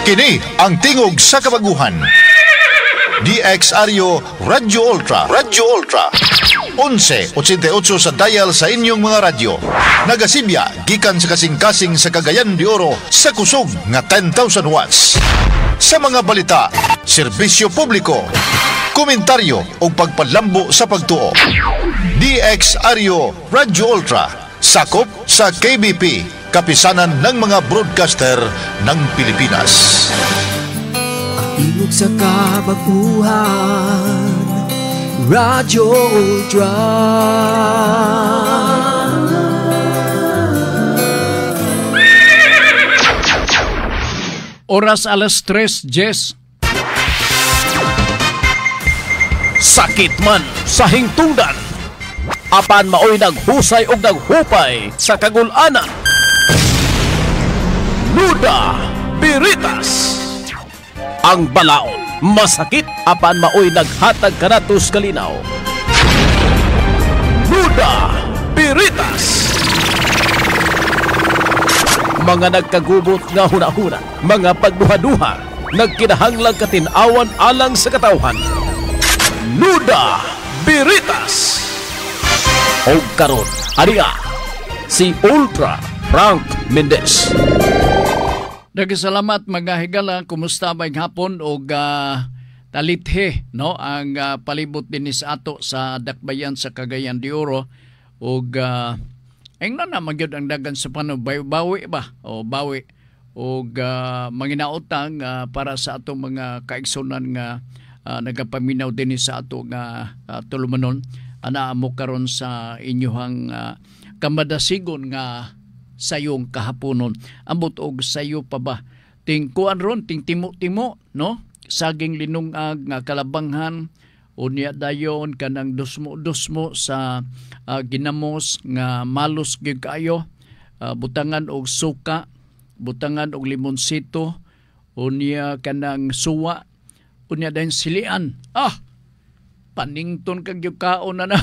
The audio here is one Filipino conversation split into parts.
Kini ang tingog sa kabaguhan. DXRyo Radyo Ultra. Radyo Ultra. 1188 sa dial sa inyong mga radyo. Nagasibya gikan sa kasing-kasing sa Cagayan de Oro sa kusog nga 10,000 watts. Sa mga balita, serbisyo publiko, komentaryo o pagpalambo sa pagtuo. DXRyo Radyo Ultra. Sakop sa KBP, kapisanan ng mga broadcaster ng Pilipinas. Tingog sa kabaguhan, Radyo Ultra. Oras alas 3:10. Sakit man sa hingtungdan, apan maoy naghusay og naghupay sa kagul-anan. Nuda Piritas. Ang balaod masakit apan maoy naghatag kanatos kalinaw. Nuda Piritas. Mga nagkagubot nga hunahuna, mga pagduha-duha, nagkinahanglang katinawan alang sa katawhan. Nuda Piritas. O karon, ariya, si Ultra Frank Mendez. Nagkasalamat mga higala, kumusta ba yung hapon o talithe no? Ang palibot din sa ato sa dakbayan sa Cagayan de Oro o ang na magyod ang dagan sa bawi ba? O bawi o manginautang para sa ato mga kaigsunan nga nagapaminaw din sa ato nga tulumanon. Ana mo karon sa inyohang kamadasigon nga sayong kahaponon. Ambot og sayo pa ba? Ting kuan ron, ting timo-timo, no? Saging linungag nga kalabanghan, unya dayon kanang dusmo-dusmo sa ginamos nga malos gyud kayo, butangan og suka, butangan og limonsito, unya kanang suwa, unya dayon silian. Panington kag gyud kaon na.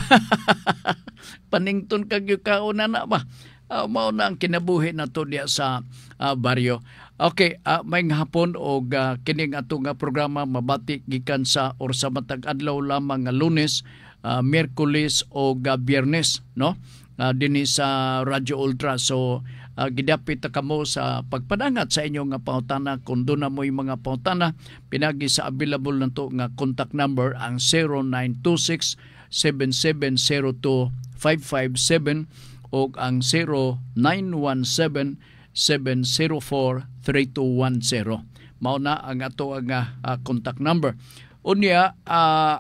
Panington kag gyud kaon na ba? Mao na ang kinabuhi nato diya sa baryo. Okay, may hapon og kining ato nga programa mabati gikan sa or sa matag adlaw lamang nga Lunes, Miyerkules o Biyernes, no? Dinhi sa Radyo Ultra. So gidapit ta kamo sa pagpadangat sa inyong nga pangutana. Kung doon na mo'y mga pangutana, pinagi sa available na to nga contact number ang 0926-7702-557 o ang 0917-704-3210. Mao na ang ato nga contact number. Unya,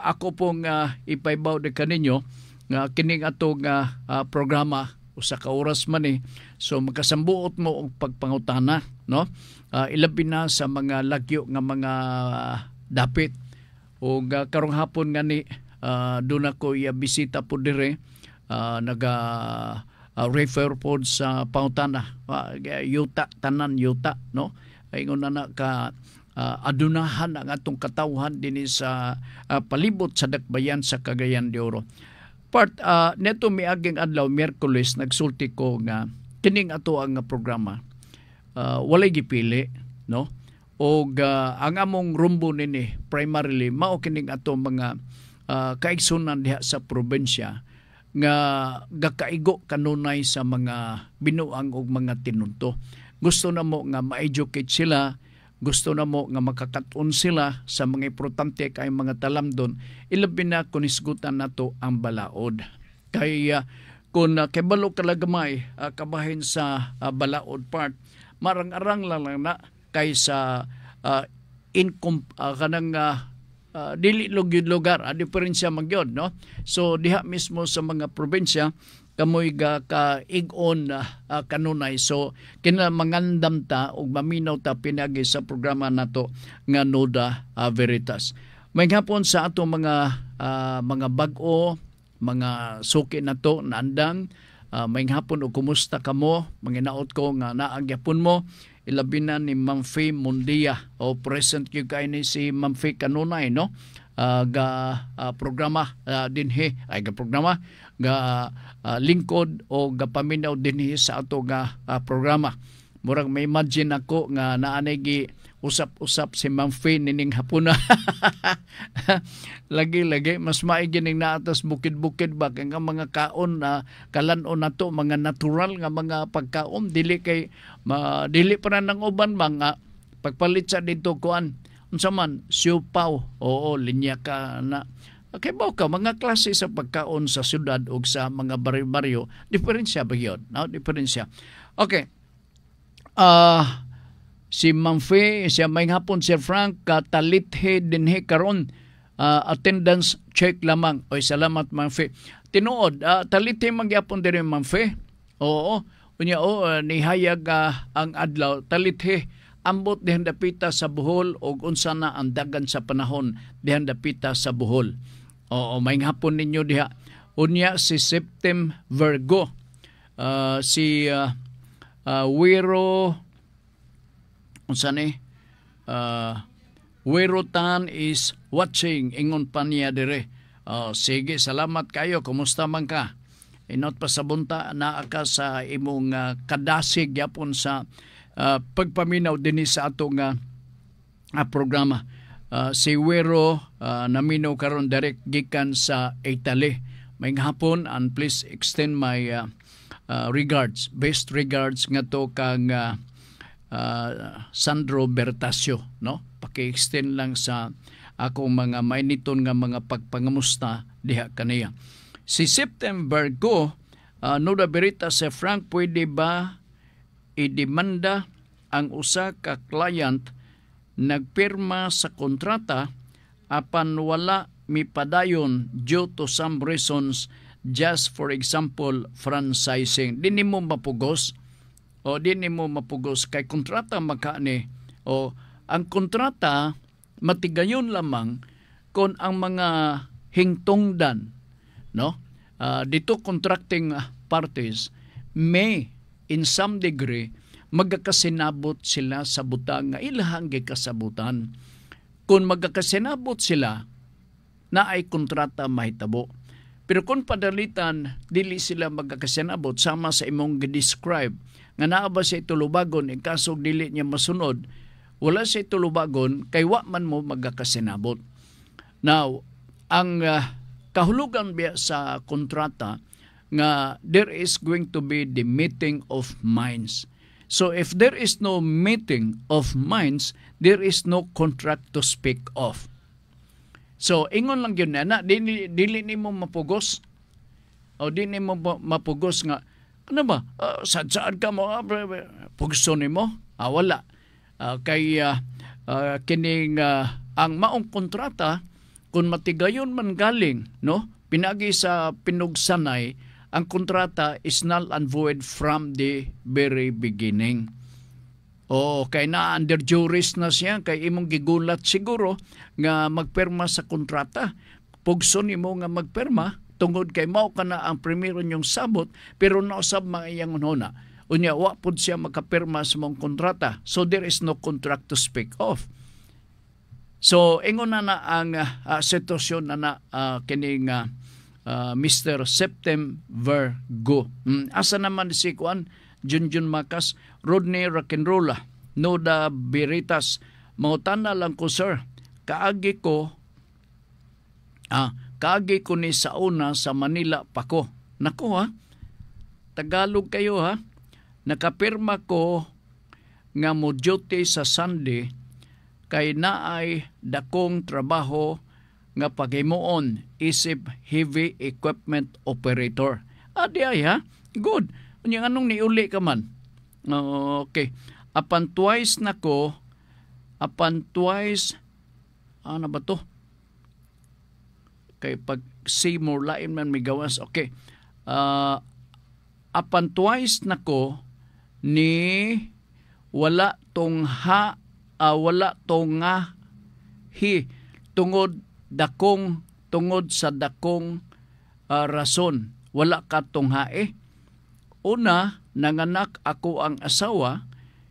ako pong ipaibaw de kaninyo nga kining ato nga programa usa ka oras man so makasambuot mo og pagpangutana, no? Ilabi na sa mga lagyo nga mga dapit o karong hapon nga ni doon ako bisita po dire refer pod sa pangutana, yuta tanan yuta, no? Ingon na ka adunahan ang atong katawhan dinhi sa palibot sa dakbayan sa Cagayan de Oro. Neto miaging adlaw Miyerkules nagsulti ko nga kining ato ang programa walay gipili, no? Og ang among rumbo nini primarily mao kining ato mga kaigsunan diha sa probinsya nga gakaigo kanunay sa mga binuang og mga tinunto. Gusto na mo nga ma-educate sila, gusto na mo nga makakaton sila sa mga importante kay mga talamdon, ilabi na kung isgutan nato ang balaod. Kaya kung kibalo kalagamay kabahin sa balaod part, marang-arang lang na kaysa kanang dili lugyod lugar, diferensya magyod, no? So diha mismo sa mga probinsya kamoy ga kaig-on kanunay. So kinamangandam ta og maminaw ta pinagi sa programa nato nga Nuda Veritas. May hapon sa ato mga bag-o, mga suki nato na andang, may hapon og kumusta kamo, manginaot ko nga naagyapon mo. Ilabi na ni Ma'am Faye Mundia o present yung kayo ni si Ma'am Faye kanunay, no? Programa dinhi ay programa lingkod o paminaw dinhi sa ato nga programa. Murag may imagine ako nga naanay gi usap-usap si Ma'am Faye nining hapuna. Lagi-lagi mas maigining na atas bukid-bukid ba kay nga mga kaon na kalan-on nato mga natural nga mga pagkaon dili dili para nang uban mga pagpalit sa dito kuan unsa man siupaw oo linya ka na okay ba ka mga klase sa pagkaon sa syudad o sa mga baryo-baryo diferensya ba yun no diferensya okay si Ma'am Faye siya may hapon Sir Frank katalithe dinhi karon attendance check lamang. Oy, salamat Ma'am Faye. Tinuod, talite magyapon diri Ma'am Faye. Oo, unya nihayag ang adlaw talite ambot dihan dapita sa Bohol ug unsa na ang dagan sa panahon dihan dapita sa Bohol. Oo, may hapon ninyo diha. Unya si Septem Virgo. Si Wiro unsa ni? Wirotan is watching ingon pa niya dire. Sige, salamat kayo. Kumusta man ka? Inot pa sa bunta na ka sa imong kadasig yapon sa pagpaminaw din sa atong programa. Si Wiro naminaw karon direct gikan sa Italy. May hapon and please extend my regards. Best regards nga to kang Sandro Bertasio, no? Paki-extend lang sa akong mga mainiton nga mga pagpangamusta diha kaniya. Si September ko, Nuda Berita sa Frank, pwede ba idemanda ang usa ka client nagpirma sa kontrata apan wala mipadayon due to some reasons, just for example, franchising. Di mo mapugos o di mo mapugos kay kontrata makani o ang kontrata matigayon lamang kung ang mga hingtungdan no dito contracting parties may in some degree magakasinabot sila sa butang nga ilahang gikasabutan. Kung magakasinabot sila na ay kontrata mahitabo. Pero kung padalitan dili sila magakasinabot sama sa imong gi-describe nga naa ba siya tulubagon in kaso dili niya masunod, wala siya tulubagon kay wa man mo magakasinabot. Now, ang kahulugan biya sa kontrata nga there is going to be the meeting of minds. So if there is no meeting of minds, there is no contract to speak of. So ingon lang yun na dili nimo mapugos o dili mo mapugos nga ano ba saan ka mo pugso nimo wala. Kay kining ang maong kontrata kung matigayon man galing no pinagi sa pinugsanay ang kontrata is null and void from the very beginning. Kay na under juris na siya kay imong gigulat siguro nga magperma sa kontrata. Pugso nimo nga magperma tungod kay mao kana ang primero niyong sabot pero nausab mga iyang unhona. Unya wa pud siya makapirma sa mong kontrata. So there is no contract to speak of. So ingon na ang sitwasyon na kining Mr. September Go. Asa naman si Kuan Junjun Makas, Rodney Rock'n'Rolla, Nuda Beritas, mautana lang ko sir, kaagi ko ni sa una sa Manila pa ko. Nako Tagalog kayo nakapirma ko nga mo duty sa Sunday kay naay dakong trabaho nga paghimuon isip heavy equipment operator. Di ay good. Unya anong niuli ka man? Okay. Apan twice ano ba to? Kay pag Seymour lain man may gawas. Okay. Apan twice nako ni wala tong tungod sa dakong rason wala ka tong hae. Una, nanganak ako ang asawa,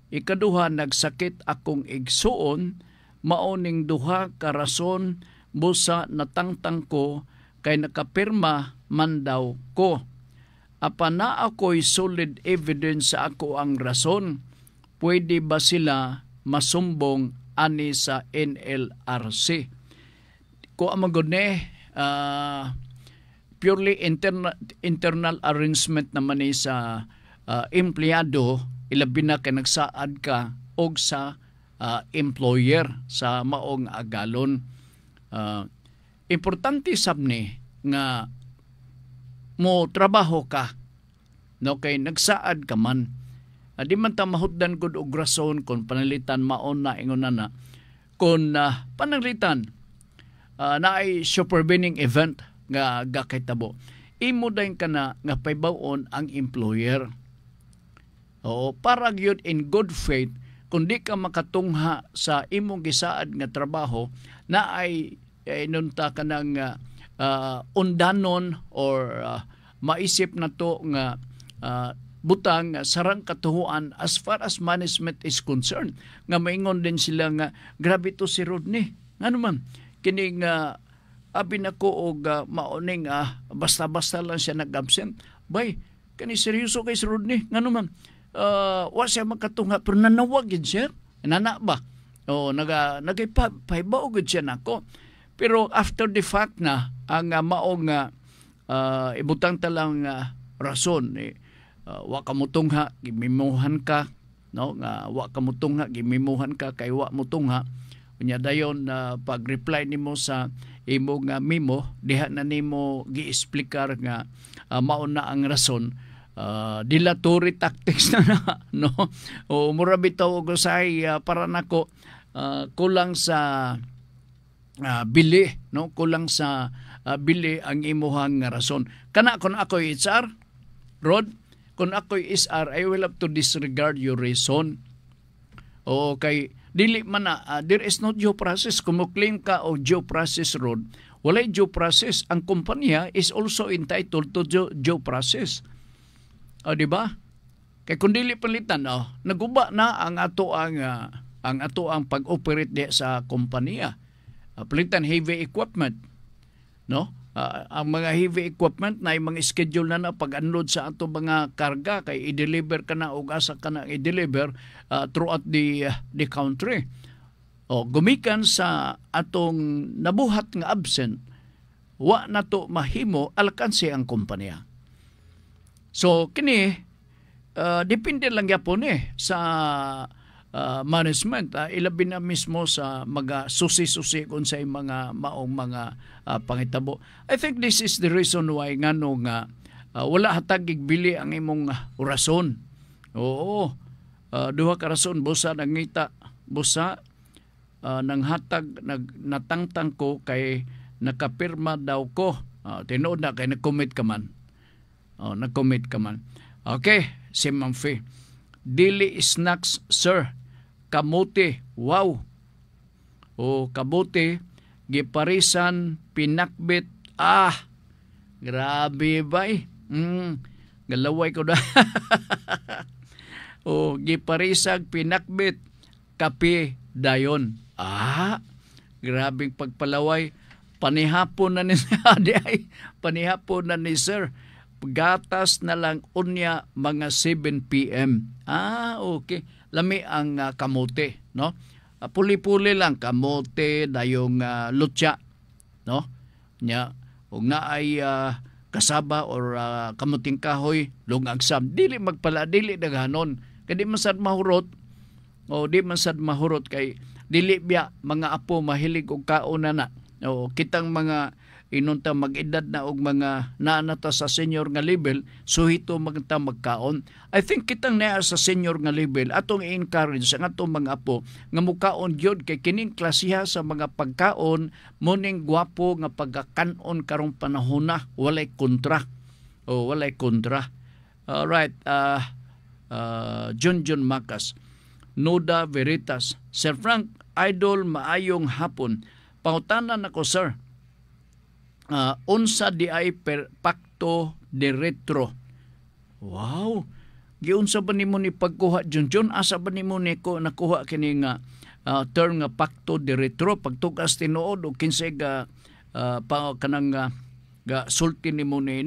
ikaduha nagsakit akong igsuon, maoning duha ka rason busa natangtang ko kay nakapirma man daw ko. Apan na ako'y solid evidence sa ako ang rason, pwede ba sila masumbong ani sa NLRC. Kung amagod purely internal arrangement naman ni sa empleyado, ilabi na kay nagsaad ka og sa employer sa maong agalon. Importante sabni nga mo trabaho ka, no, kay nagsaad ka man. Di man ta mahutdan gud og rason kung panalitan maon na ingon na kung panalitan na ay supervening event nga gakitabo. Imo dayon kana nga paybawon ang employer. O para gyud in good faith, kung di ka makatungha sa imong gisaad nga trabaho na ay inunta ka ng undanon or maisip na to nga butang sarang katuhuan as far as management is concerned, nga maingon din sila nga grabe to si Rodney, nga naman kining abi nako og maoning basta-basta lang siya nag-absent, bay kani seryoso kay si Rodney, nga naman wa siya makatungha pero nanawag gid siya, nana ba o nagaypaibaw gid siya nako. Pero after the fact na ang maong ibutang talang rason, wa ka mutungha gimimuhan ka, no, nga wa ka mutungha gimimuhan ka kay wa mutungha, unya dayon pag-reply nimo sa imong memo, diha na nimo gi-explicar nga mao na ang rason. Dilatory tactics na no, o mura bitaw og usay para nako kulang sa bili, no, kulang sa bili ang imuhang rason. Kana kun ako HR, Rod, kung ako SR, I will have to disregard your reason. O kay dili man na there is no due process. Kung mo-claim ka o due process, Rod, wala due process. Ang kumpanya is also entitled to due process. O di ba? Kay kung dili palitan, naguba na ang ato ang pag-operate di sa kumpanya. Palitan heavy equipment, no? Ang mga heavy equipment na mga schedule na pag-unload sa ato mga karga kay i-deliver ka na o asa ka na i-deliver throughout the country. O gumikan sa atong nabuhat nga absent, wa na to mahimo alkanse ang kumpanya. So kini depende lang yapon sa management, ilabi na mismo sa mga susi-susi kung sa mga maong mga pangitabo. I think this is the reason why ngano nga wala hatag gigbili ang imong rason. Oo, duha ka rason, busa nangita, busa nang hatag natangtang ko kay nakapirma daw ko. Tinuod na kay nag-commit ka man. Nag-commit ka man. Okay, si Ma'am Faye. Dili snacks, sir. Kamote, wow. O kamote, giparisan, pinakbit. Grabe bay. Galaway ko na. O giparisag, pinakbit, kape, dayon. Grabing pagpalaway. Panihapon na ni panihapon na ni sir. Gatas na lang unya mga 7 p.m. Okay. Lami ang kamote, no? Puli-puli lang kamote dayong lutya, no? Nya ug naay kasaba or kamuting kahoy lungagsam. Dili magpala, dili daghanon. Kay di man sad mahurot. Di man sad mahurot kay dili biya mga apo mahilig og kaon na. Kitang mga inunta mag-edad na og mga naanata sa senior nga level, suhito magta magkaon. I think kitang naa sa senior nga level atong i-encourage ang atong mga apo nga mukaon gyud kay kining klasiha sa mga pagkaon muning gwapo nga pagkakanon karong panahon na walay kontra. Walay kontra. Alright, Junjun Macas, Nuda Veritas, Sir Frank Idol, maayong hapon. Pangutanan ako, sir. Unsa di ay pacto de retro. Wow. Giunsa ba nimo ni pagkuha Junjun? Asa ba nimo ni ko nakuha kini nga term nga pacto de retro pagtugas tinuod o kinsa ga kanang ga sulti nimo ni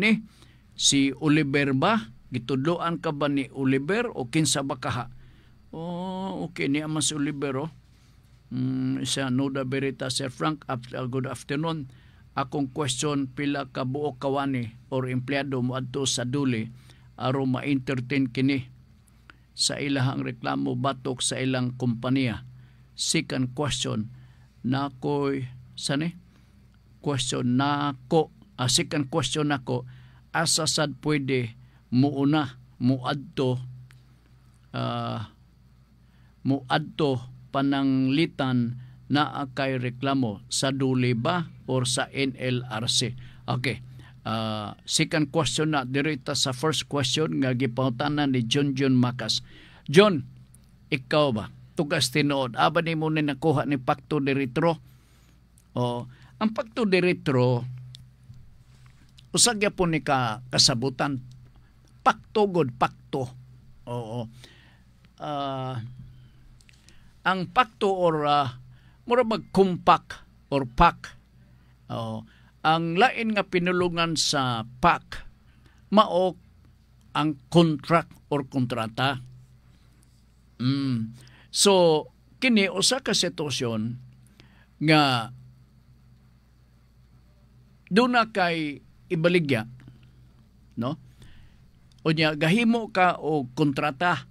si Oliver ba? Gitudloan ka ba ni Oliver o kinsa ba kaha? Oh, okay. Ni Amas Olivero. Isa Nuda Berita, Sir Frank, good afternoon. Akong question, pila ka buok kawani or empleyado mo adto sa duli aron ma-entertain kini sa ilahang reklamo batok sa ilang kompanya. Second question, nakoy sani? Second question nako, asa sad pwede muadto pananglitan na kay reklamo sa duli ba or sa NLRC? Okay. Second question na direta sa first question nga gipangutanan ni John Macas. John, ikaw ba tugas tinuod aba nimo ni nakuha ni Pacto de Retro? Ang Pacto de Retro usag gyapon ni kasabutan pakto god pakto. Oo. Ang pakto or mura mag-compact or PAC. Ang lain nga pinulungan sa PAC mao ang contract or kontrata. So kini usa ka sitwasyon nga duna kay ibaligya, no? Unya gahimo ka og kontrata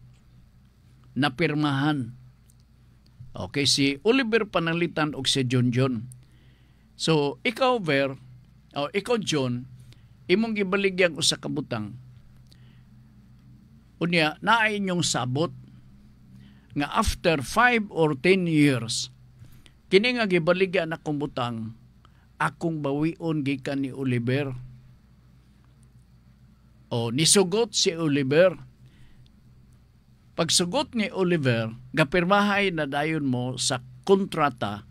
na pirmahan. Okay, si Oliver pananglitan og si John. So, ikaw, ikaw, John, imong gibaligyan usa ka butang. Unya, naay inyong sabot nga after 5 or 10 years, kini nga gibaligyan akong butang, akong bawion gikan ni Oliver. Nisugot si Oliver. Pagsugot ni Oliver, gapirmahay na dayon mo sa kontrata,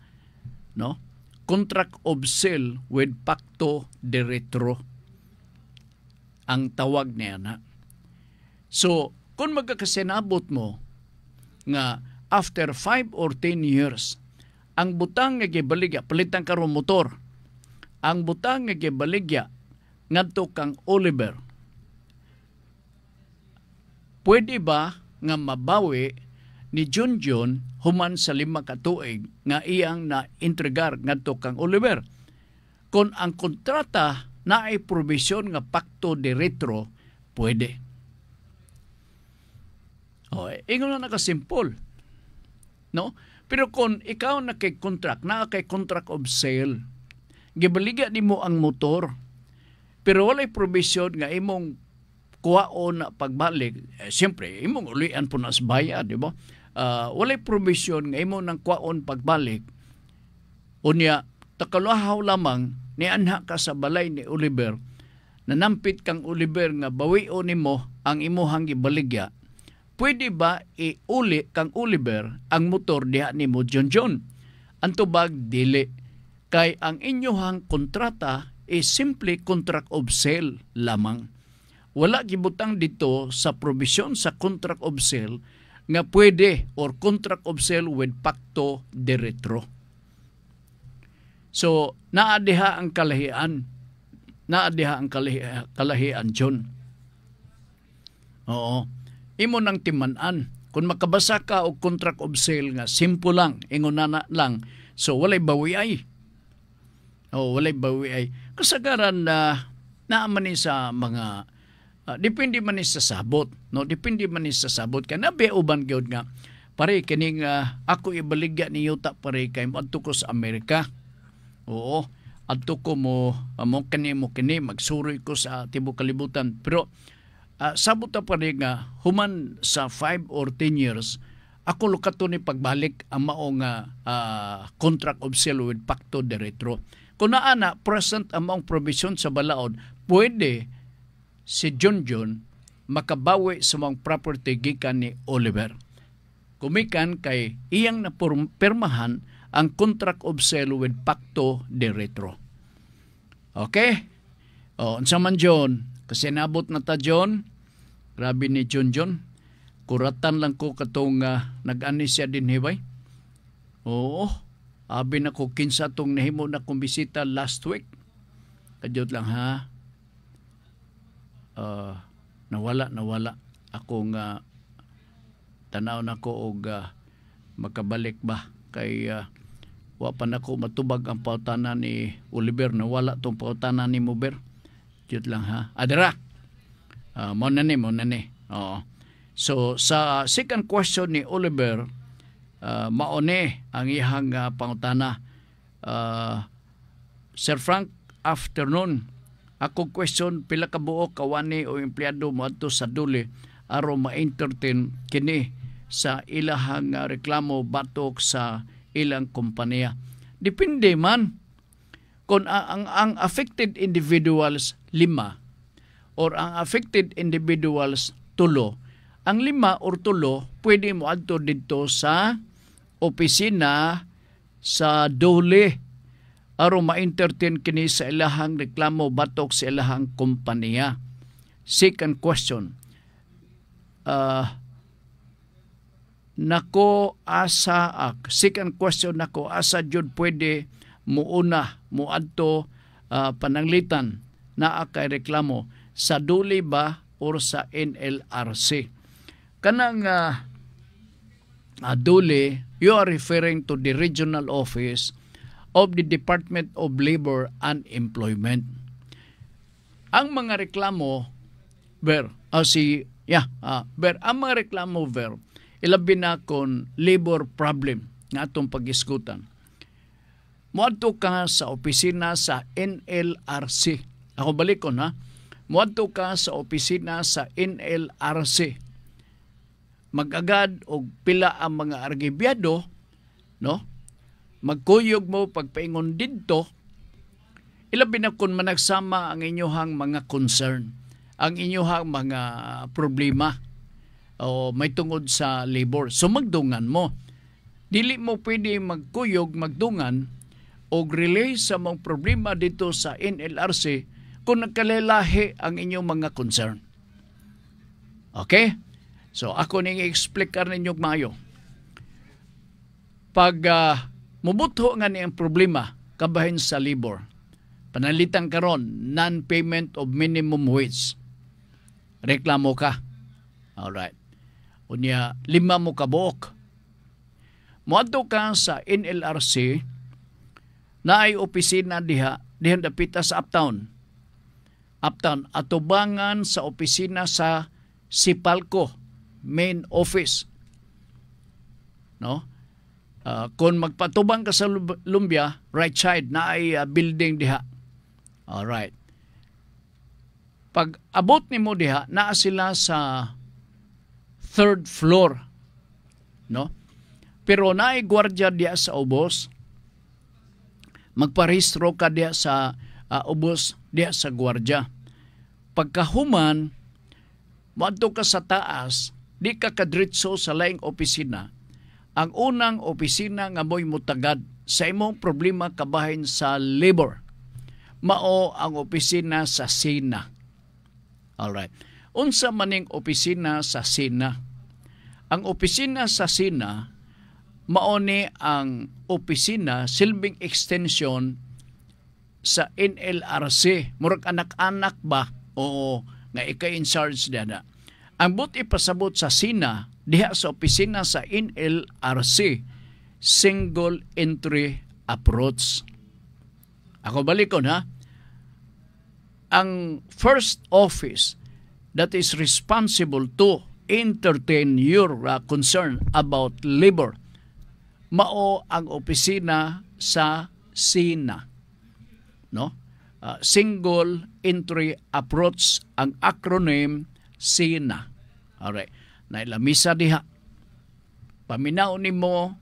no? Contract of sale with Pacto de Retro. Ang tawag niya na. So, kung magkakasinabot mo nga after 5 or 10 years, ang butang nga gibaligya, palitan karon motor, ang butang nga gibaligya ngadto kang Oliver, pwede ba nga mabawi ni John human sa 5 ka tuig nga iyang na-entregar ngadto kang Oliver? Kung ang kontrata na ay provision nga Pacto de Retro, pwede. Ingon na nakasimple. No? Pero kung ikaw na kay contract of sale, gibaligya nimo ang motor, pero walay provision nga imong kuwaon na pagbalik, siyempre, imong ulian po na sa bayad, di ba? Walay provision nga imong nang kuwaon pagbalik. Unya, takalahaw lamang, nianha ka sa balay ni Oliver, nanampit kang Oliver nga bawion nimo ang imuhang gibaligya, pwede ba iuli kang Oliver ang motor diha nimo John? Antubag dili. Kay ang inyohang kontrata is simply contract of sale lamang. Wala gibutang dito sa provision sa contract of sale nga pwede or contract of sale with Pacto de Retro. So, naadiha ang kalahian. Kalahian, John. Oo. Imo nang timan-an. Kung makabasa ka og contract of sale nga simple lang, ingon na lang, so walay bawiay. Walay bawiay. Kasagaran na naaman ni sa mga depende man ni sa sabot, no? Depende man ni sa sabot. Kaya nabi uban gyud nga pare kining ako ibaligya ni yuta pare kay adto ko sa Amerika. Oo, adto ko mo kini magsuroy ko sa tibuok kalibutan. Pero sabot ta pare nga human sa 5 or 10 years ako lukato ni pagbalik ang mao nga contract of sale with Pacto de Retro. Kung naana present among provision sa balaod, pwede si John makabawi sa mga property gikan ni Oliver. Kumikan kay iyang na pirmahan ang contract of sale with Pacto de Retro. Okay? Unsa man John, kasi nabot na ta John. Grabe ni John. Kuratan lang ko katong nag-ani siya din hibay. Oo. Abi na ko kinsa tong nahimo na kong bisita last week. Kadyot lang ha. Nawala akong tanaw nako og makabalik ba kay wa pa nako matubag ang pautanan ni Oliver na wala tong pautanan ni Mober. Jud lang ha. Adra. Mo na ni. Oo. So sa second question ni Oliver, maone ang iyang pangutana. Sir Frank, afternoon. Ako question, pila ka buok kawani o empleyado mo adto sa duli aron ma-entertain kini sa ilahang reklamo batok sa ilang kompanya. Depende man kung ang affected individuals 5 or ang affected individuals 3. Ang 5 or 3 pwede mo adto dito sa opisina sa dole aron ma-entertain kini sa ilahang reklamo batok sa ilahang kompanya. Second question. Second question nako asa jud pwede muuna muadto pananglitan naa kay reklamo sa duli ba or sa NLRC. Kanang duli, you are referring to the regional office of the Department of Labor and Employment. Ang mga reklamo ang mga reklamo ilabi na kon labor problem nga atong pag-iskutan. Moadto ka sa opisina sa NLRC. Ako balikon ha. Moadto ka sa opisina sa NLRC. Mag-agad og pila ang mga argibyado, no? Magkuyog mo pagpaingon didto. Ilabi na kun managsama ang inyohang mga concern, ang inyohang mga problema o may tungod sa labor. So magdungan mo. Dili mo pwede magkuyog, magdungan o relay sa mga problema dito sa NLRC kung nagkalalahi ang inyong mga concern. Okay? So ako ning i-explicar ninyo maayo. Pag mubutho nga ni ang problema kabahin sa labor, panalitan karon non-payment of minimum wage. Reklamo ka. Alright. Unya 5 mo kabuok. Moadto ka sa NLRC na ay opisina diha dapita sa Uptown. Atubangan sa opisina sa Sipalco main office. No? Kung magpatubang ka sa Lumbia, right side na ay building diha. Alright. Pag abot nimo diha, naa sila sa 3rd floor. No? Pero naay gwardiya diha sa ubos. Magparehistro ka diha sa ubos diha sa gwardiya. Pagkahuman, moadto ka sa taas, di ka kadritso sa laing opisina. Ang unang opisina nga mo'y mutagad sa imong problema kabahin sa labor, mao ang opisina sa SINA. Alright. Unsa maning opisina sa SINA? Ang opisina sa SINA, mao ni ang opisina silbing extension sa NLRC. Murag anak-anak ba? O nga ika-in charge dada. Ang buti pasabot sa SINA, diha sa opisina sa NLRC, single entry approach. Ako balikon ha. Ang first office that is responsible to entertain your concern about labor, mao ang opisina sa SINA. No? Single entry approach, ang acronym SINA. Alright. Nailamisa diha. Paminaon nimo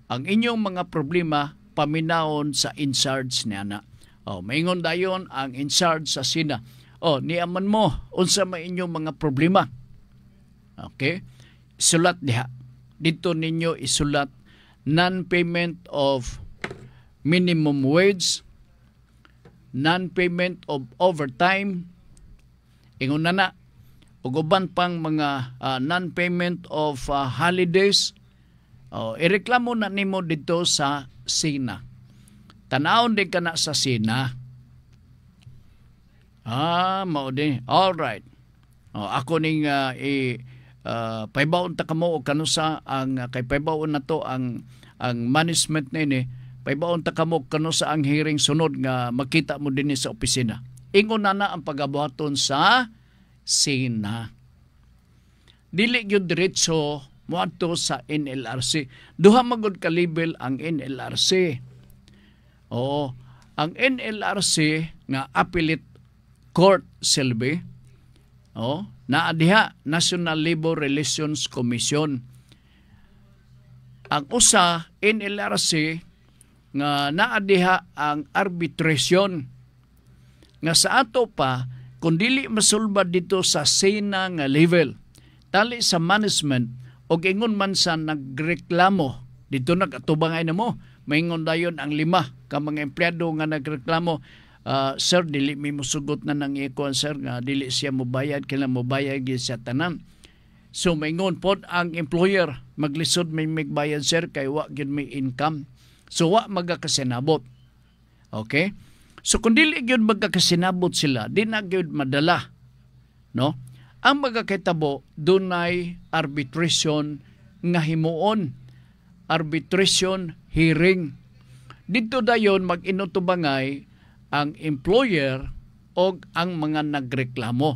ang inyong mga problema, paminaon sa in-charge niya na. Maingon dayon ang in-charge sa SINA. Niaman mo, unsa may inyong mga problema. Okay? Isulat diha. Dito ninyo isulat non-payment of minimum wage, non-payment of overtime, ingon na ug uban pang mga non-payment of holidays. Ireklamo na nimo dito sa SINA. Tanawon din ka na sa SINA. Mao din. All right. Ako ning paybaon ta kamo og kanusa ang kay paybaon na to ang management nini, paybaon ta kamo kanusa ang hearing sunod nga makita mo dinhi sa opisina. Ingon na ang pagabuhaton sa Sina. Dili gyud diretso moadto sa NLRC. Duha magud ka level ang NLRC. Oo, ang NLRC nga appellate court silbi. Oh, naa diha National Labor Relations Commission. Ang usa NLRC nga naa diha ang arbitration. Nga sa ato pa kung dili masulbad dito sa Sina nga level, tali sa management o ingon man sa nagreklamo, dito nagatubangay na mo, maingon dayon ang 5 ka mga empleyado nga nagreklamo, sir, dili mi musugot na nang ikuan, sir, nga dili siya mobayad, kailan mobayad siya tanan. So maingon pod ang employer, maglisod may magbayad, sir, kay wa gyud may income. So wa magakasinabot. Okay? So kung dili gyud magakasinabot sila, di na gyud madala. No? Ang magakitabo, dunay arbitration nga himuon. Arbitration hearing. Dito dayon mag-inutubangay ang employer o ang mga nagreklamo.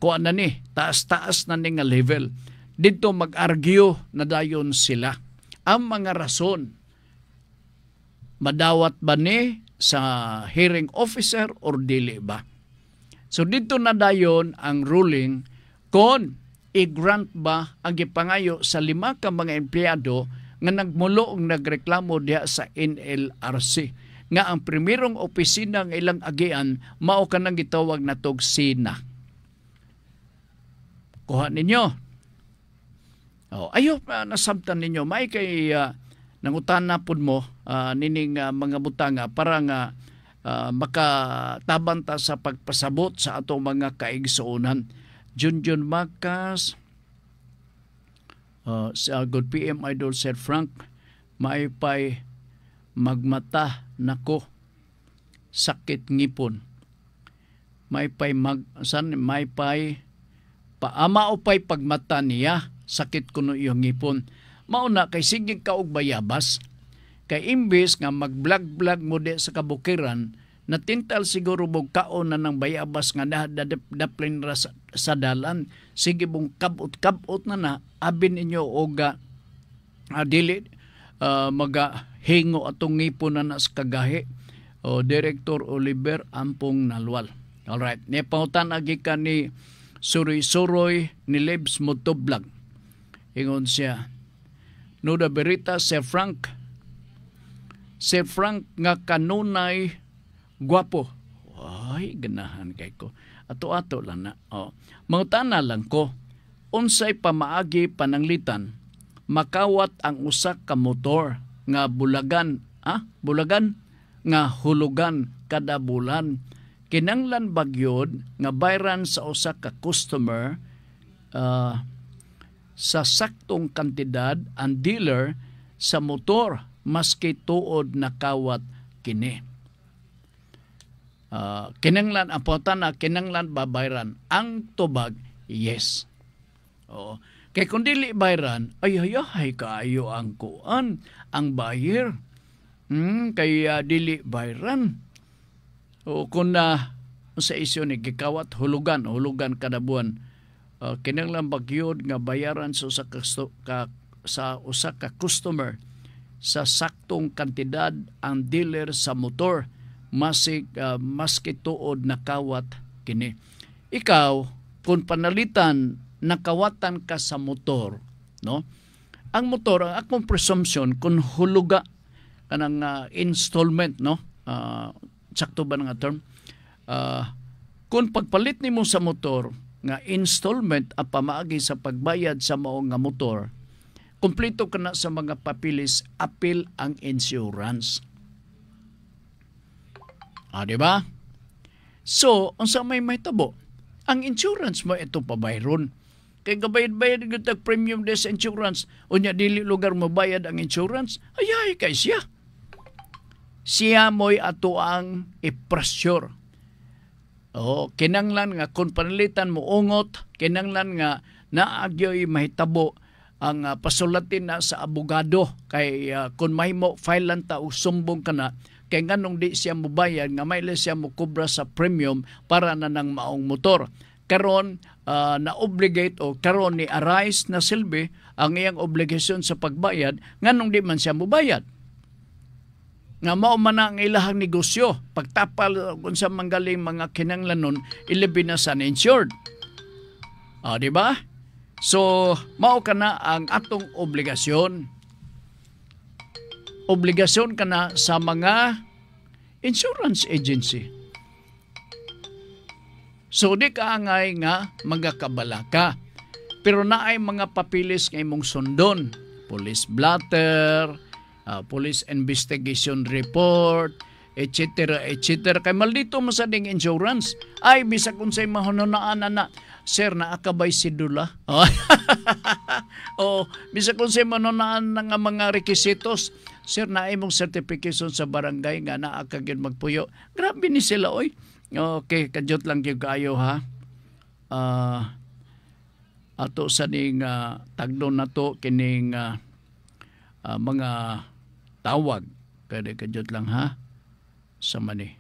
Kuha na ni, taas-taas na ni nga level. Dito mag-argue na dayon sila. Ang mga rason, madawat ba ni sa hearing officer or dili ba? So dito na dayon ang ruling kung i-grant ba ang gipangayo sa 5 ka mga empleyado nga nagmulo og nagreklamo diha sa NLRC nga ang primerong opisina ng ilang agian mao kanang gitawag natog Sina. Kuha ninyo. Ayo nasabtan ninyo may kay nangutana pud mo nining mga butanga para nga makatabanta sa pagpasabot sa atong mga kaigsuonan. Junjun Makas, sa Good PM Idol Sir Frank, maipay magmata nako, sakit ngipon. Maipay paama o pay pagmata niya, sakit kuno iyong ngipon. Mauna kay sige ka og bayabas. Kay imbes nga mag-vlog mo di sa kabukiran, natintal siguro mong kaon na ng bayabas nga daplin sa dalan. Sige mong kabot na abin inyo o dili magahingo atong ngipon na sa kagahi. O Director Oliver Ampong Nalwal. Alright, nipangutan agi ka ni Suroy ni Lebs Motovlog. Ingon siya, Nuda Berita, Sir Frank nga kanunay gwapo. Ay, ganahan kay ko. Ato-ato lang na. Mangutana lang ko, unsay pamaagi pananglitan, makawat ang usa ka motor nga bulagan nga hulugan kada bulan. Kinanglan bagyod nga bayran sa usa ka customer sa saktong kantidad ang dealer sa motor maski tuod nakawat kini. Kinanglan ang potana, kinanglan babayran. Ang tubag, yes. Kay kung dili bayran, ay kaayo ang kuan, ang buyer. Kaya dili bayran. Kung sa isyo ni gikawat hulugan kada buwan, kinanglan bagyod nga bayaran sa usa ka customer sa saktong kantidad ang dealer sa motor maski tuod nakawat kini. Ikaw kung panalitan nakawatan ka sa motor, no? Ang motor, ang akong presumption kung huluga kanang installment, no? Sakto ba nga term? Kung pagpalit nimo sa motor nga installment ang pamaagi sa pagbayad sa mao nga motor, kumpleto ka na sa mga papilis, apil ang insurance. Diba? So, unsa may tabo? Ang insurance mo ito pabayron. Kay gabayad-bayad ng premium des insurance, o niya dili lugar mo bayad ang insurance, ayay kay siya. Siya mo'y ato ang i-pressure. Kinanglan nga kung panalitan mo ungot, kinanglan nga na agyoy mahitabo ang pasulatin na sa abogado kay kung mahimo file lang ta og sumbong kana kay nganong di siya mobayad nga may siya mo kubra sa premium para na nang maong motor. Karon na obligate o karon ni arise na silbi ang iyang obligasyon sa pagbayad nganong di man siya mobayad. Nga mao man ang ilahang negosyo pagtapal kung sa manggaling mga kinanglanon ilabi na sa insured. Di ba? So, mao kana ang atong obligasyon. Obligasyon kana sa mga insurance agency. So, di ka angay nga magakabala ka. Pero naay mga papilis nga imong sundon. Police blotter, police investigation report, etc. etc. Kay maldito mo sa ding insurance. Ay, bisag kung sa'y mahununaan na sir, naakabay si Dula. Bisag kung sa'y mahununaan na nga mga requisitos. Sir, naay mong certification sa barangay nga naakagin magpuyo. Grabe ni sila, oy. Okay, kadyot lang yung kayo, ha? Ato sa ning tagdon na to, kining mga tawag. Kaya kadyot lang, ha? Sa mani.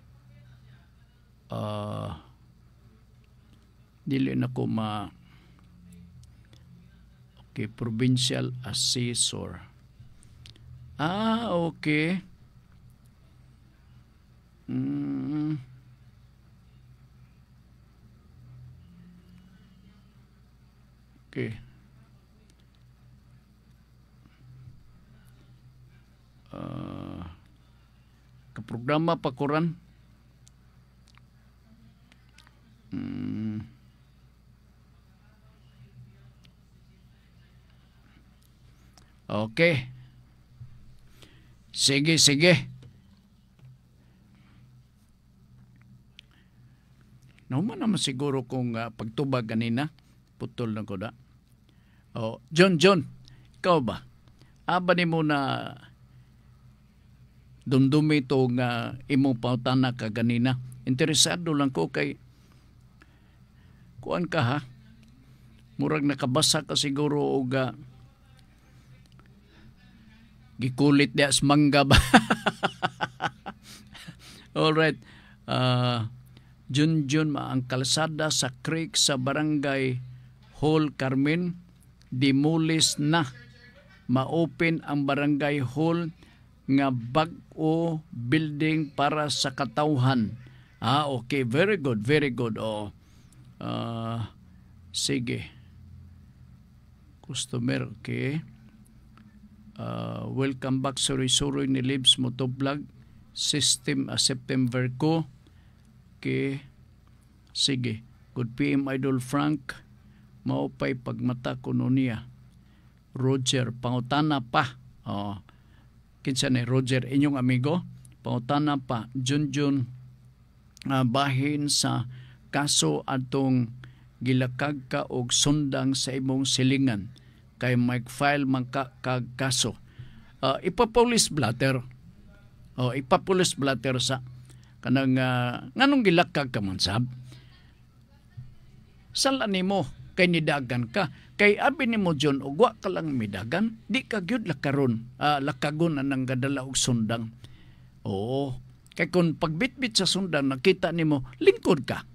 Dili na ko okay, provincial assessor. Okay. Okay. Kaprograma pakuran. Okay. Sige, sige. Naman naman siguro kung pagtubag kanina, putol na ko da. John, ikaw ba? Aba ni mo na dumdumi itong imong pautana ka ganina. Interesado lang ko kay kuan ka ha. Murag nakabasa ka siguro og gikulit diya sa mangga ba? Alright. Jun ang kalsada sa creek sa barangay Hall Carmen dimulis na. Ma-open ang barangay hall nga bag-o building para sa katawhan. Okay. Very good. Very good. Sige. Customer. Okay. Welcome back. Sorry ni Libs Motovlog. September ko. Okay. Sige. Good PM Idol Frank. Maupay pagmata kuno niya. Roger, pangutana pa. Kinsa ni Roger, inyong amigo. Pangutana pa. Junjun, bahin sa kaso atong gilakag ka og sundang sa imong silingan. Kay mag-file man ka kag kaso. Ipapulis blatter. Ipapulis blatter sa kanang nganong gilakag ka man sab. Sala nimo kay nidagan ka. Kay abi nimo John ugwa ka lang midagan, di ka gyud lakaron. Lakagon anang gadala og sundang. Kay kung pagbitbit sa sundang nakita nimo lingkod ka.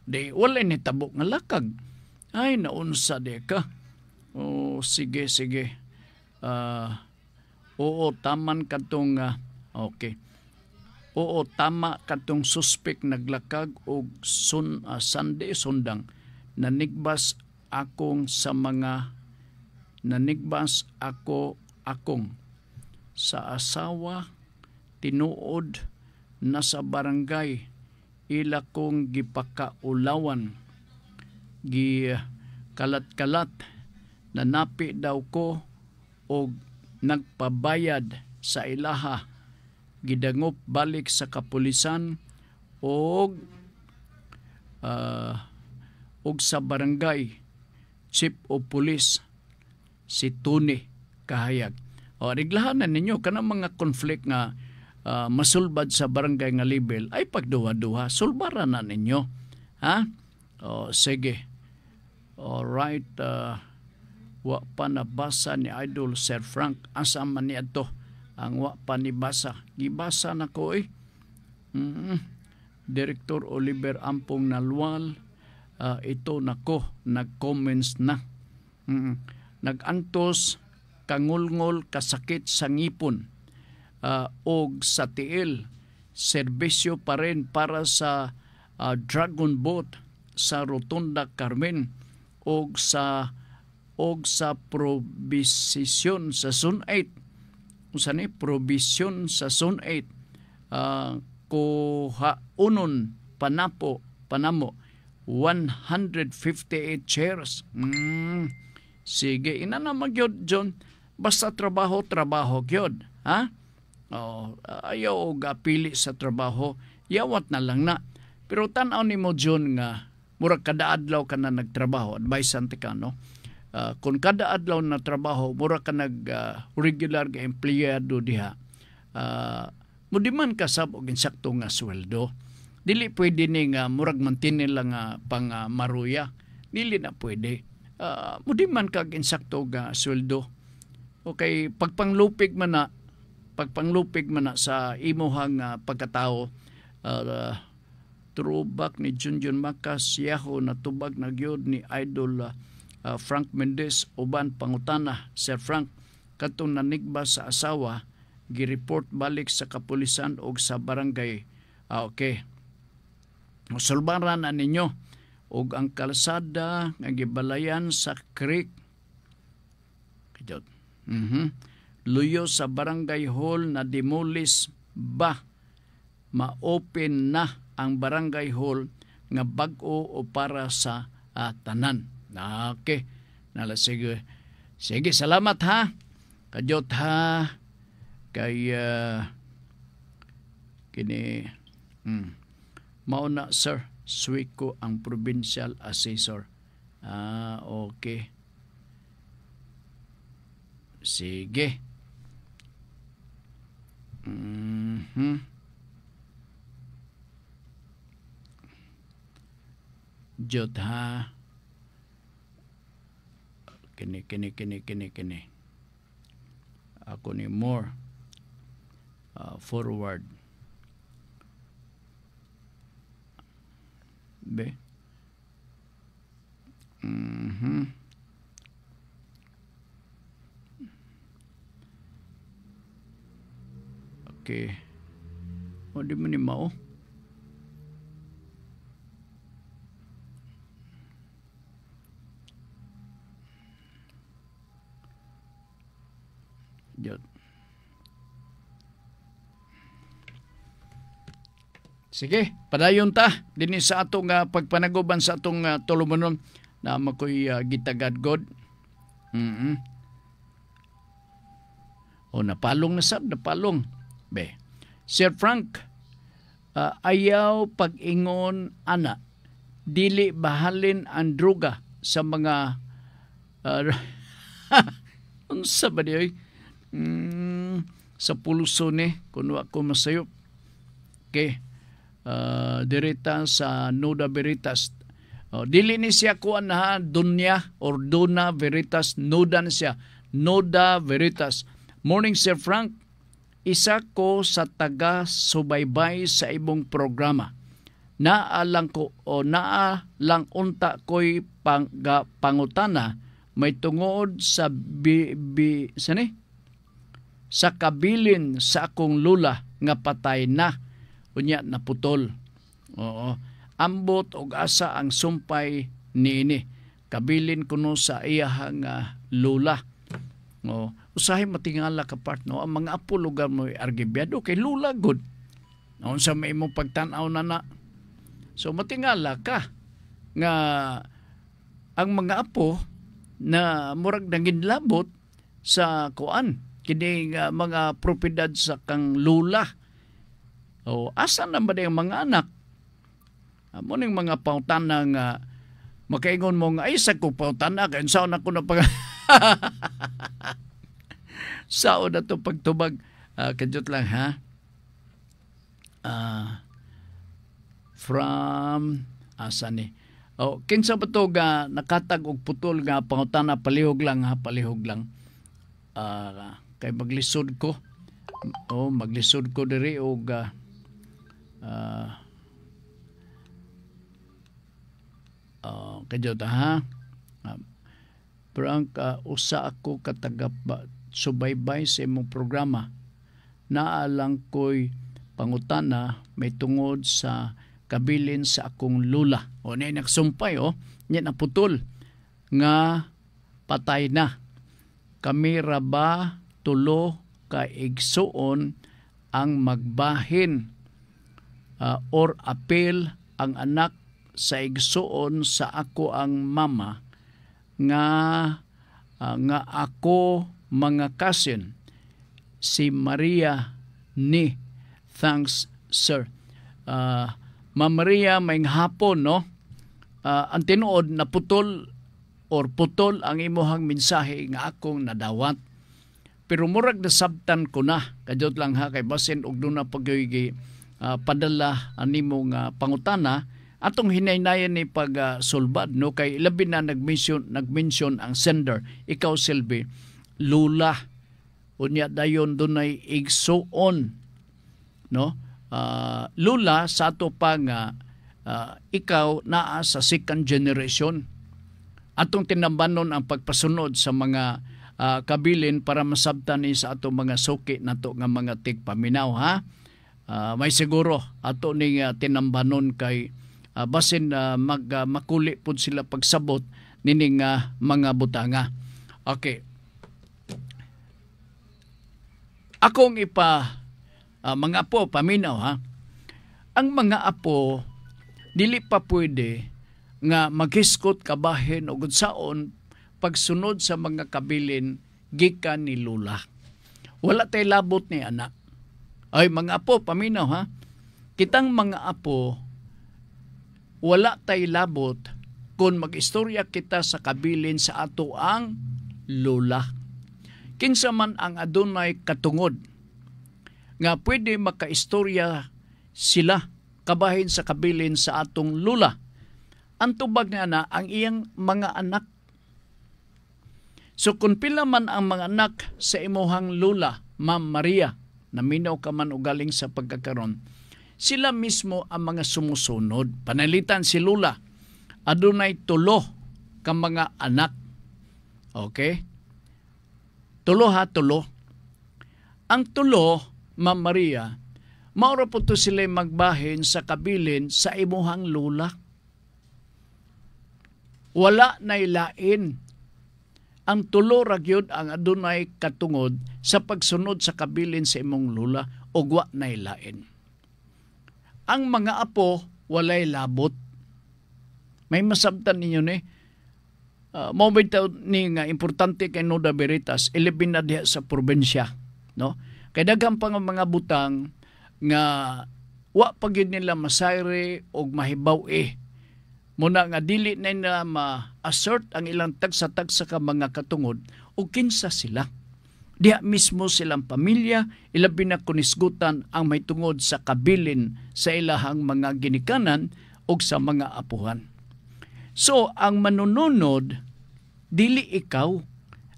Di wala ni tabok nga lakag. Ay naunsa de ka. Sige. Taman katong okay. Tama katong suspek naglakag og Sunday sundang. Nanigbas akong sa asawa tinuod na sa barangay ila kong gipakaulawan kalat-kalat na napi daw ko og nagpabayad sa ilaha gidangop balik sa kapulisan og sa barangay chief of police si Tony Kahayag. Reglahan na ninyo kanang mga conflict nga masulbad sa barangay nga level ay pagduha-duha sulbaran na ninyo, ha? Sige. Alright. wa pa nabasa ni Idol Sir Frank. Asa man niya to ang wa pa nibasa. Gibasa na ko Director Oliver Ampong Nalwal, ito nako, nag-comments na. Nag-antos, kangulngol, kasakit sa ngipon, og sa tiil. Serbisyo pa rin para sa Dragon Boat sa Rotunda Carmen og sa probisyon sa Zone 8. Kung saan probisyon sa Zone 8, kuhaunon panamo 158 shares. Sige, ina na magyod John, basta trabaho gyod, ha? Ayaw og pili sa trabaho, yawat na lang na. Pero tan-aw nimo John nga murag kada adlaw ka na nagtrabaho, advice ka no. Kung kada adlaw na trabaho, murag ka regular nga empleyado diha. Mudiman ka sab og insakto nga sweldo. Dili pwede ni nga murag mantinin lang pang maruya. Dili na pwede. Mudiman ka og insakto nga sweldo. Okay, pagpanglupig man na sa imuhang pagkatao, throwback ni Junjun Macas, yaho na tubag na gyud ni Idol Frank Mendez, uban pangutana, Sir Frank, katong nanigba sa asawa, gireport balik sa kapulisan o sa barangay. Okay. Sulbaran na ninyo og ang kalsada nga gibalayan sa creek. Kajot. Luyo sa barangay hall na demolis ba? Ma-open na ang barangay hall nga bag-o o para sa tanan. Okay. Sige. Sige, salamat ha. Kajot ha. Kay kini mauna sir, Suiko ang provincial assessor. Okay. Sige. Jod ha. Kini. Ako ni more. Forward. Be. Okay. O di mo ni mao. Jod. Sige, padayon ta dinhi sa atong pagpanaguban sa atong tulumanon na makoy gitagadgod. O napalong na sab, napalong. Be. Sir Frank, ayaw pag-ingon ana, dili bahalin ang droga sa mga unsa ba di sa pulusone kuno ako masayop. Okay. Dirita sa Nuda Veritas. Dili ni siya kuan na Dunya or Duna Veritas, Nuda na siya. Nuda Veritas. Morning Sir Frank, isa ko sa taga-subaybay sa ibong programa. Naalang unta ko'y pangutana may tungod sa sa kabilin sa akong lula nga patay na. Unya naputol. Oo. Ambot og asa ang sumpay niini. Kabilin kuno sa iyahang lula. Oo. Usahay matingala ka part no. Ang mga apo lugar mo argibyado kay lula good. Noon sa may imong pagtanaw na. So matingala ka nga ang mga apo na murag nanginlabot sa kuan kini mga propiedad sa kang lula. O asa na ba yung mga anak? Amo ning mga pautana nga makaingon mo nga ay sa ko pautana kay saan ako na pag sao na to pagtubag. Kadjot lang ha. From asa ni Kinsa ba to nga nakatag og putol nga pangutana palihog lang ha, palihog lang. Kay maglisod ko. Maglisod ko diri og kadyo ta ha. Pero usa ako katagap subaybay sa imong programa. Naalang ko'y pangutana may tungod sa kabilin sa akong lula. Na nagsumpay, niya naputol nga patay na. Kami ra ba tulo ka igsuon ang magbahin or apel ang anak sa igsuon sa ako ang mama nga ako mga cousin si Maria ni. Thanks, sir. Ma'am Maria, may hapon, no? Ang tinuod na putol ang imuhang mensahe nga akong nadawat. Pero murag nasabtan ko na. Kadyot lang ha, kay basin og doon na pag-iwi padala animo nga pangutana atong hinaynayan ni pag-sulbad, no? Kay labi na nag-mention ang sender. Ikaw, Silvi, lula. Unya dayon dunay igsuon, no? Lula sa ato pa nga ikaw naa sa second generation. Atong tinambanon ang pagpasunod sa mga kabilin para masabtan ni sa ato mga suki nato nga mga tigpaminaw, ha. May siguro ato ning tinambanon kay basin makuli pud sila pagsabot nining mga butanga. Okay. Akong mga apo, paminaw ha. Ang mga apo, dili pa pwede nga maghiskot kabahin o gudsaon pagsunod sa mga kabilin gikan ni lula. Wala tay labot ni anak. Ay mga apo, paminaw ha. Kitang mga apo, wala tay labot kung mag-istorya kita sa kabilin sa ato ang lula. Kinsa man ang adunay katungod nga pwede makaistorya sila kabahin sa kabilin sa atong lula. Ang tubag nga na ang iyang mga anak. So kung pila man ang mga anak sa imuhang lula, Ma'am Maria, naminaw ka man o galing sa pagkakaroon, sila mismo ang mga sumusunod. Panalitan si lula, adunay tulo ka mga anak. Okay? Tulo ha, tulo. Ang tulo, Ma'am Maria, maura po to sila magbahin sa kabilin sa imuhang lula. Wala na ilain. Ang tulo ragyod ang adunay katungod sa pagsunod sa kabilin sa imong lula o wa na ilain. Ang mga apo, walay labot. May masabtan ninyo ni. Moment ni nga importante kay Nuda Veritas, ilibin na diha sa probinsya, no? Kay daghang pa nga mga butang nga wa pa gyud nila masayre og mahibaw muna nga dili na nila ma-assert ang ilang tagsa-tagsa ka mga katungod o kinsa sila. Diha mismo silang pamilya, ilabi na kunisgutan ang may tungod sa kabilin sa ilahang mga ginikanan o sa mga apuhan. So, ang manununod, dili ikaw.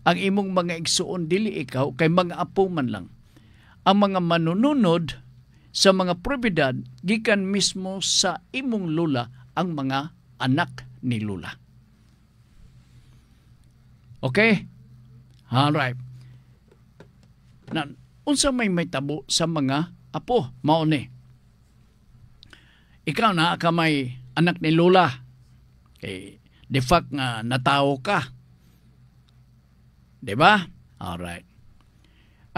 Ang imong mga igsuon, dili ikaw, kay mga apo man lang. Ang mga manununod sa mga probidad, gikan mismo sa imong lula ang mga anak ni lula. Okay? Alright. Na, unsa may tabo sa mga apo, mao ni. Ikaw na ka may anak ni lula. De fact nga natao ka. Diba? Alright.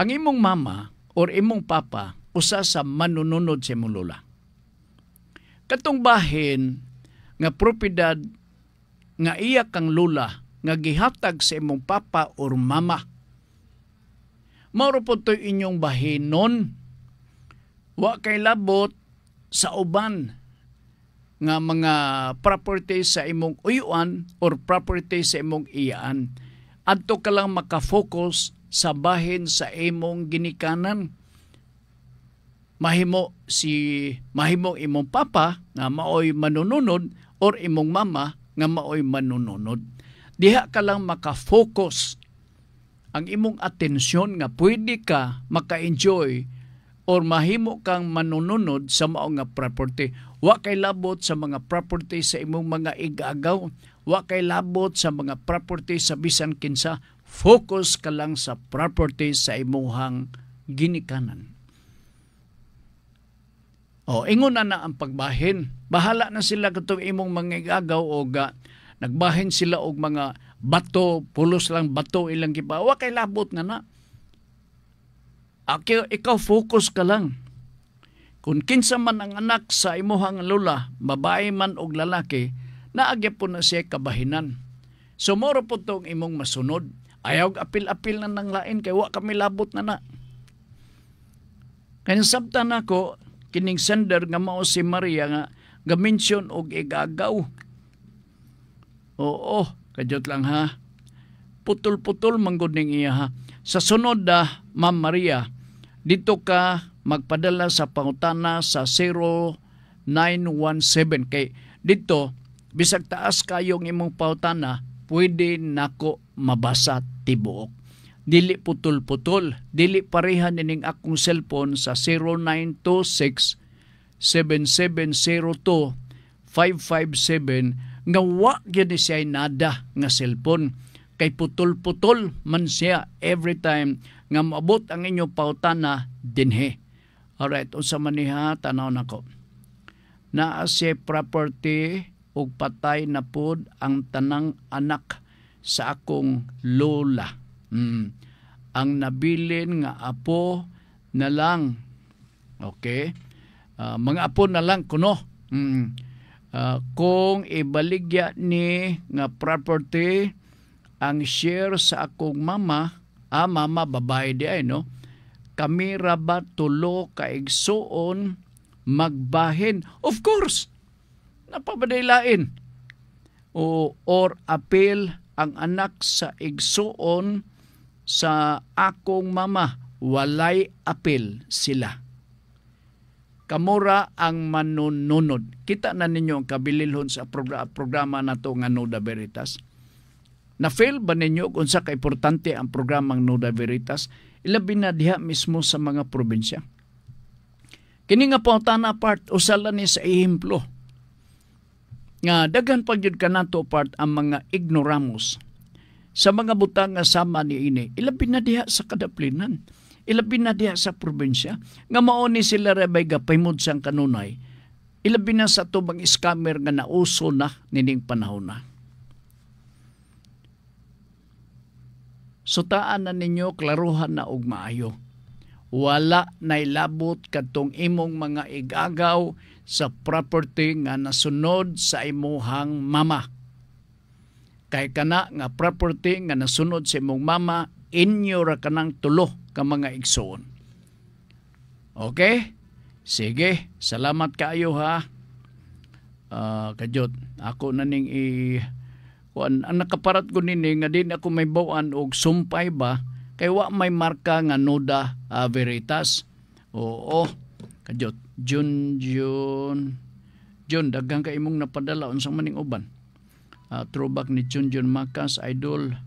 Ang imong mama or imong papa usa sa manununod sa imong lula. Katong bahin nga propiedad nga iya kang lula nga gihatag sa imong papa or mama. Mao po to inyong bahinon. Wa kay labot sa uban nga mga property sa imong uyuan or property sa imong iyaan. Adto ka lang makafocus sa bahin sa imong ginikanan. mahimo imong papa nga maoy manununod or imong mama nga maoy manununod. Diha ka lang maka-focus ang imong atensyon nga pwede ka maka-enjoy or mahimo kang manununod sa mao nga property. Wa kay labot sa mga property sa imong mga igagaw. Wa kay labot sa mga property sa bisan kinsa. Focus ka lang sa property sa imong ginikanan. Ingon na ang pagbahin. Bahala na sila katong imong mga igagaw o nagbahin sila og mga bato, pulos lang bato ilang gibawa kay labot nga na. Ikaw focus ka lang. Kung kinsa man ang anak sa imuhang lola, babae man og lalaki, naagya po na siya kabahinan. So moro po tong imong masunod. Ayaw apil-apil na nang lain kay wa kami labot na. Kaya sabtan ako kining sender nga mao si Maria nga ga-mention og igagaw. Oo, kadyot lang ha. Putol-putol manggod ning iya ha. Sa sunod Ma'am Maria, dito ka magpadala sa pangutana sa 0917 kay dito bisag taas kayong imong pangutana pwede nako mabasa tibuok. Dili putol-putol, dili parehan ning akong cellphone sa 0926 7702 557 nga wa gyud siya nada nga cellphone kay putol-putol man siya every time nga maabot ang inyong pautana dinhi. Alright, unsa man niha tanaw nako. Naa siya property ug patay na pud ang tanang anak sa akong lola. Ang nabilin nga apo na lang. Okay? Mga apo na lang kuno. Kung ibaligya ni nga property ang share sa akong mama, mama babae di ay no, kami ra ba tulo kaigsuon magbahin? Of course, napabadaylain. Or appeal ang anak sa igsuon sa akong mama, walay appeal sila. Kamura ang manununod. Kita na ninyo ang kabililhon sa programa na to nga Nuda Veritas. Na-fail ba ninyo kung sa kaimportante ang programang Nuda Veritas? Ilabi na diha mismo sa mga probinsya. Kini nga pautana part, usala ni sa ehemplo. Nga daghan pagyud ka nato part ang mga ignoramos. Sa mga butang nga sama ni ini, ilabi na diha sa kadaplinan. Ilabi na diha sa probinsya. Nga maoni sila rebay gapaymod sang kanunay. Ilabi na sa tubang scammer nga nauso na nining panahon na. Sutaan na ninyo, klaruhan na og maayo. Wala nailabot katong imong mga igagaw sa property nga nasunod sa imuhang mama. Kay kana nga property nga nasunod sa imong mama, inyo ra kanang tulo ka mga igsoon. Okay? Sige, salamat kaayo ha. Kadyot, ako na ning ang nakaparat ko nini nga din ako may bawaan og sumpay ba kay wa may marka nga Nuda Veritas. Oo, kadyot. Jun daghang ka imong napadala unsang maning uban. Throwback ni Jun Macas, idol.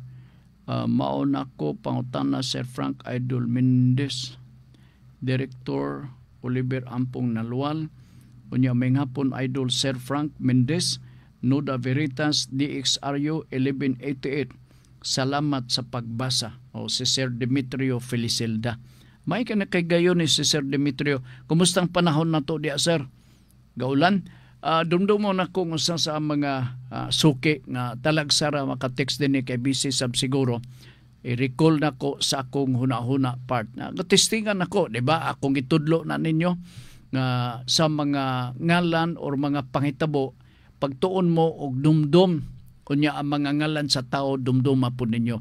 Maon ako pangutana Sir Frank Idol Mendez, Director Oliver Ampong Nalual, unya may hapon Idol Sir Frank Mendez, Nuda Veritas DXRU 1188. Salamat sa pagbasa. Si Sir Demetrio Felicelda. May ka na kay gayon ni si Sir Demetrio. Kumustang panahon na to diya sir? Gaulan? Dumdumo na kung usa sa mga suki nga talagsara makatext din ni kay busy sab siguro. I-recall na ko sa akong huna-huna part. Testingan ako, di ba? Akong itudlo na ninyo nga sa mga ngalan or mga pangitabo, pagtuon mo og dumdum, kunya ang mga ngalan sa tao, dumduma po ninyo.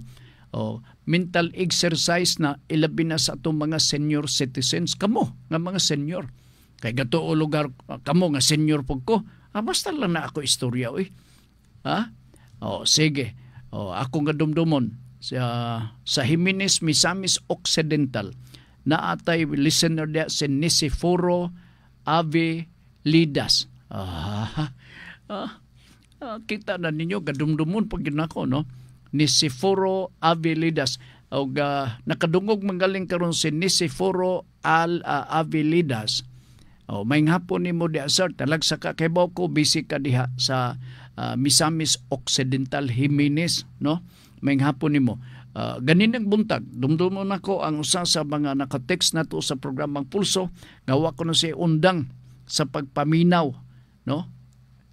Mental exercise na ilabi na sa itong mga senior citizens. Kamo nga mga senior. Kay gato o lugar, kamo nga senior po ko, basta lang na ako istorya, sige. Ako nga dumdumon sa Jimenez Misamis Occidental, naatay listener dia si Nisiforo Avelidas. Kita na ninyo gadumdumon pag ginako, no? Nisiforo Avelidas. O nakadungog manggaling karon si Nisiforo Avelidas. O may hapon nimo di sir, talagsa ka kay ko busy ka diha sa Misamis Occidental Jimenez, no? May hapon nimo. Ganin ang buntag, dumdumon ako ang usa sa mga naka-text nato sa programang Pulso, gawa ko na si undang sa pagpaminaw, no?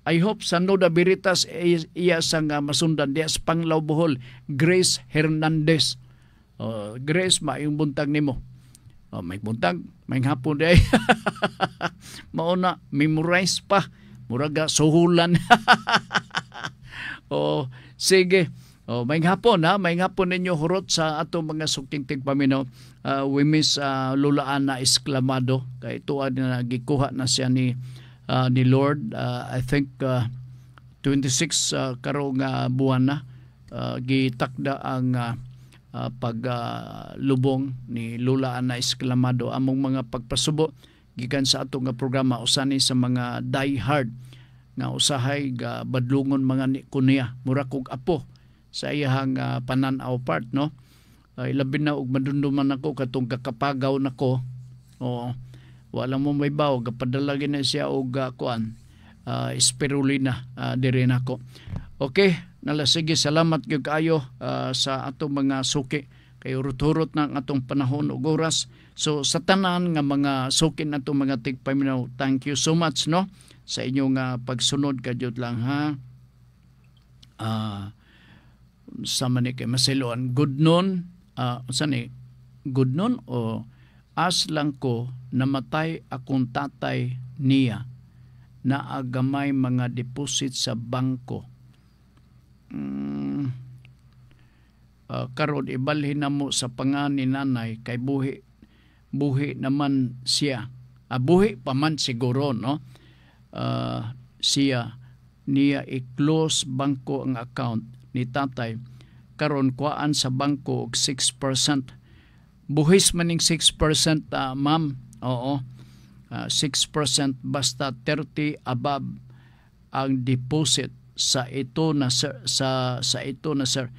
I hope sa Nuda Biritas iya sang masundan diya sa Panglao Bohol, Grace Hernandez. Grace, maayong buntag nimo. May buntag, may hapon day. Mauna, memorize pa. Muraga, suhulan. Sige. May hapon ha, may hapon ninyo hurot sa atong mga suking tigpaminaw. We miss Lula Ana Esclamado. Kaya ito na gikuha na siya ni Lord. I think 26 karong buwan na. Gitakda ang paglubong ni Lula Ana Esclamado. Among mga pagpasubo gikan sa atong programa usani sa mga die hard nga usahay badlungon mga kuniya mura kog apo sa iyang pananaw part, no? Labi na og madunduman ako katong kakapagaw nako. Wala mo may baw gapadala na siya og kuan spirulina diri nako. Okay, nalasige salamat gyud kaayo sa atong mga suki kay urot-urot na ang atong panahon ug oras. So sa tanan nga mga suki natong mga tigpaminaw, thank you so much, no, sa inyong pagsunod kadyot lang ha. Sa manik masiloan good noon good noon o as lang ko namatay akong tatay niya na agamay mga deposit sa bangko. Karon ibalhin na mo sa pangan ni nanay kay buhi naman siya. Buhi pa man siguro, no? Siya niya i-close bangko ang account ni tatay karon kuan sa bangko og 6%. Buhis maning 6%, ma'am. Oo. 6% basta 30 above ang deposit sa ito na sir, sa ito na sir.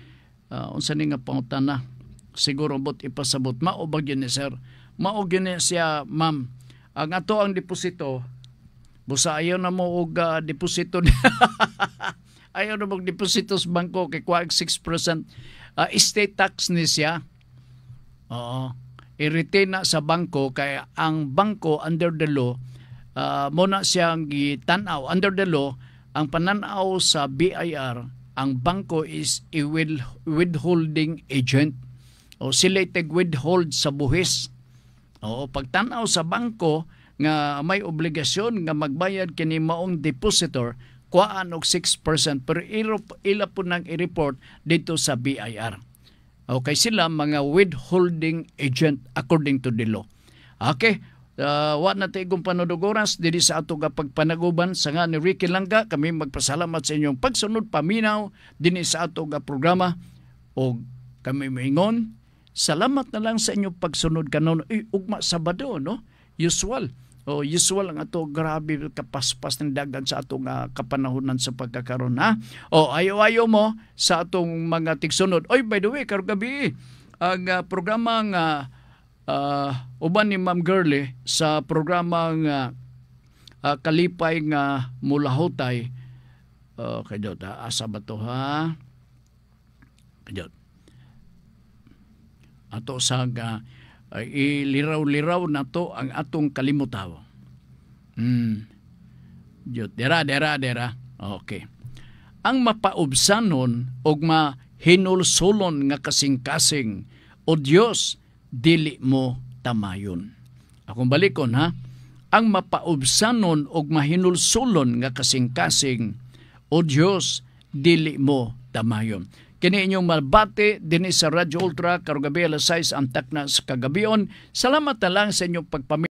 Unsa ni nga pangutana? Siguro bot ipasabot mao ba gyud ni sir? Mao gyud ni siya, ma'am. Ang ato ang deposito busa ayaw na mo og deposito. Ayaw na mag-deposito sa bangko kay kuha 6%. Estate tax ni siya. Oo. I-retain na sa bangko kaya ang bangko under the law muna siyang gitanaw. Under the law, ang pananaw sa BIR, ang bangko is a withholding agent. O sila withhold sa buhis. O pagtanaw sa bangko nga may obligasyon nga magbayad kini maong depositor, kuhaan og 6%, pero ila po nang i-report dito sa BIR. Okay, sila mga withholding agent according to the law. Okay, wa na tayo kung panodogoras dili sa ato pagpanaguban sa nga ni Ricky Langga. Kami magpasalamat sa inyong pagsunod paminaw dinhi sa ato programa o kami maingon salamat na lang sa inyong pagsunod kanon ugma Sabado, no? Usual ang ato grabe kapaspas ng dagan sa atong kapanahonan sa pagkakaroon, ha? Ayaw mo sa atong mga tigsunod. By the way, karong gabi ang programa nga uban ni Ma'am Girlie sa programa nga kalipay nga mulahotay. Kadyo asa ba to, ha? Kadyo. Ato sa iliraw-liraw na to ang atong kalimutaw. Dera. Okay. Ang mapaubsanon og mahinulsulon nga kasing-kasing o Dios dili mo tamayon. Akong balikon, ha. Ang mapaubsanon og mahinulsulon nga kasing-kasing o Dios dili mo tamayon. Kini inyong mabati dinhi sa Radyo Ultra karong gabi alas 6 ang takna sa kagabion. Salamat na lang sa inyong pagpamilya.